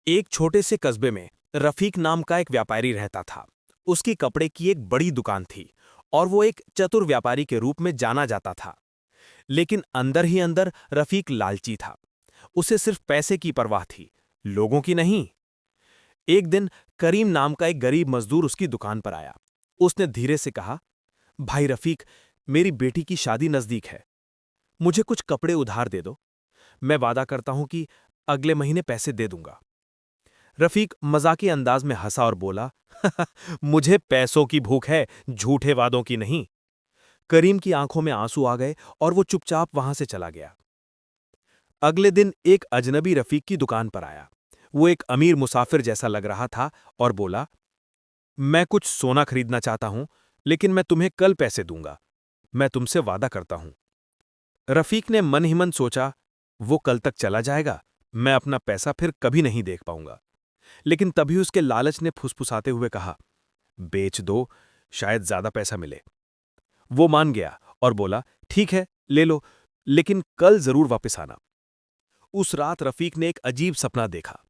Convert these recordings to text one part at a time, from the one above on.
एक छोटे से कस्बे में रफीक नाम का एक व्यापारी रहता था। उसकी कपड़े की एक बड़ी दुकान थी और वो एक चतुर व्यापारी के रूप में जाना जाता था। लेकिन अंदर ही अंदर रफीक लालची था। उसे सिर्फ पैसे की परवाह थी, लोगों की नहीं। एक दिन करीम नाम का एक गरीब मजदूर उसकी दुकान पर आया। उसने धीरे से कहा, भाई रफीक, मेरी बेटी की शादी नजदीक है। मुझे कुछ कपड़े उधार दे दो। मैं वादा करता हूं कि अगले महीने पैसे दे दूंगा। रफीक मजाकी अंदाज में हंसा और बोला, मुझे पैसों की भूख है, झूठे वादों की नहीं। करीम की आंखों में आंसू आ गए और वो चुपचाप वहां से चला गया। अगले दिन एक अजनबी रफीक की दुकान पर आया। वो एक अमीर मुसाफिर जैसा लग रहा था और बोला, मैं कुछ सोना खरीदना चाहता हूं, लेकिन मैं तुम्हें कल पैसे दूंगा। मैं तुमसे वादा करता हूं। रफीक ने मन ही मन सोचा, वो कल तक चला जाएगा, मैं अपना पैसा फिर कभी नहीं देख पाऊंगा। लेकिन तभी उसके लालच ने फुसफुसाते हुए कहा, बेच दो, शायद ज्यादा पैसा मिले। वो मान गया और बोला, ठीक है, ले लो, लेकिन कल जरूर वापस आना। उस रात रफीक ने एक अजीब सपना देखा।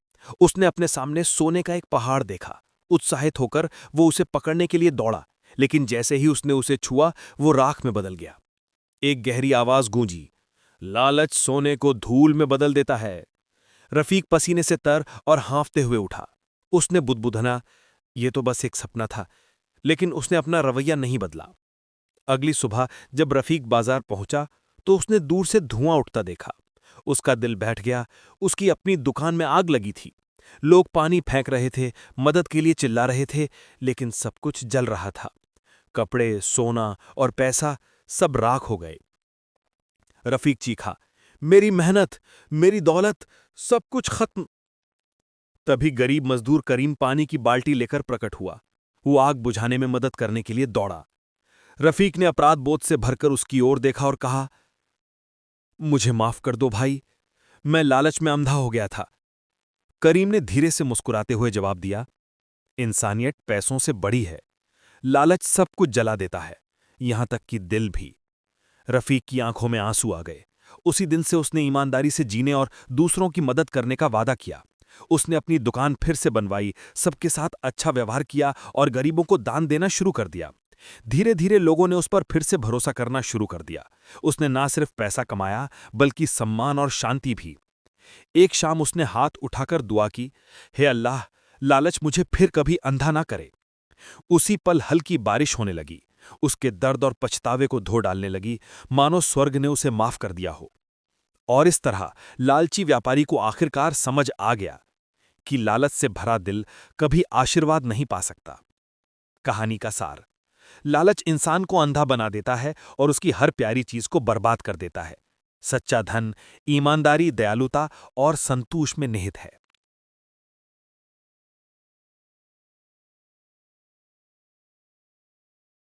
उसने अपने सामने सोने का एक पहाड़ देखा। उत्साहित होकर वो उसे पकड़ने के लिए दौड़ा, लेकिन जैसे ही उसने उसे छुआ, वो राख में बदल गया। एक गहरी आवाज गूंजी, लालच सोने को धूल में बदल देता है। रफीक पसीने से तर और हांफते हुए उठा। उसने बुदबुदना, ये तो बस एक सपना था, लेकिन उसने अपना रवैया नहीं बदला। अगली सुबह जब रफीक बाजार पहुंचा तो उसने दूर से धुआं उठता देखा। उसका दिल बैठ गया। उसकी अपनी दुकान में आग लगी थी। लोग पानी फेंक रहे थे, मदद के लिए चिल्ला रहे थे, लेकिन सब कुछ जल रहा था। कपड़े, सोना और पैसा सब राख हो गए। रफीक चीखा, मेरी मेहनत, मेरी दौलत, सब कुछ खत्म। तभी गरीब मजदूर करीम पानी की बाल्टी लेकर प्रकट हुआ। वो आग बुझाने में मदद करने के लिए दौड़ा। रफीक ने अपराध बोध से भरकर उसकी ओर देखा और कहा, मुझे माफ कर दो भाई, मैं लालच में अंधा हो गया था। करीम ने धीरे से मुस्कुराते हुए जवाब दिया, इंसानियत पैसों से बड़ी है। लालच सब कुछ जला देता है, यहां तक कि दिल भी। रफीक की आंखों में आंसू आ गए। उसी दिन से उसने ईमानदारी से जीने और दूसरों की मदद करने का वादा किया। उसने अपनी दुकान फिर से बनवाई, सबके साथ अच्छा व्यवहार किया और गरीबों को दान देना शुरू कर दिया। धीरे धीरे लोगों ने उस पर फिर से भरोसा करना शुरू कर दिया। उसने ना सिर्फ पैसा कमाया, बल्कि सम्मान और शांति भी। एक शाम उसने हाथ उठाकर दुआ की, हे अल्लाह, लालच मुझे फिर कभी अंधा ना करे। उसी पल हल्की बारिश होने लगी। उसके दर्द और पछतावे को धो डालने लगी, मानो स्वर्ग ने उसे माफ कर दिया हो। और इस तरह लालची व्यापारी को आखिरकार समझ आ गया कि लालच से भरा दिल कभी आशीर्वाद नहीं पा सकता। कहानी का सार, लालच इंसान को अंधा बना देता है और उसकी हर प्यारी चीज को बर्बाद कर देता है। सच्चा धन ईमानदारी, दयालुता और संतोष में निहित है।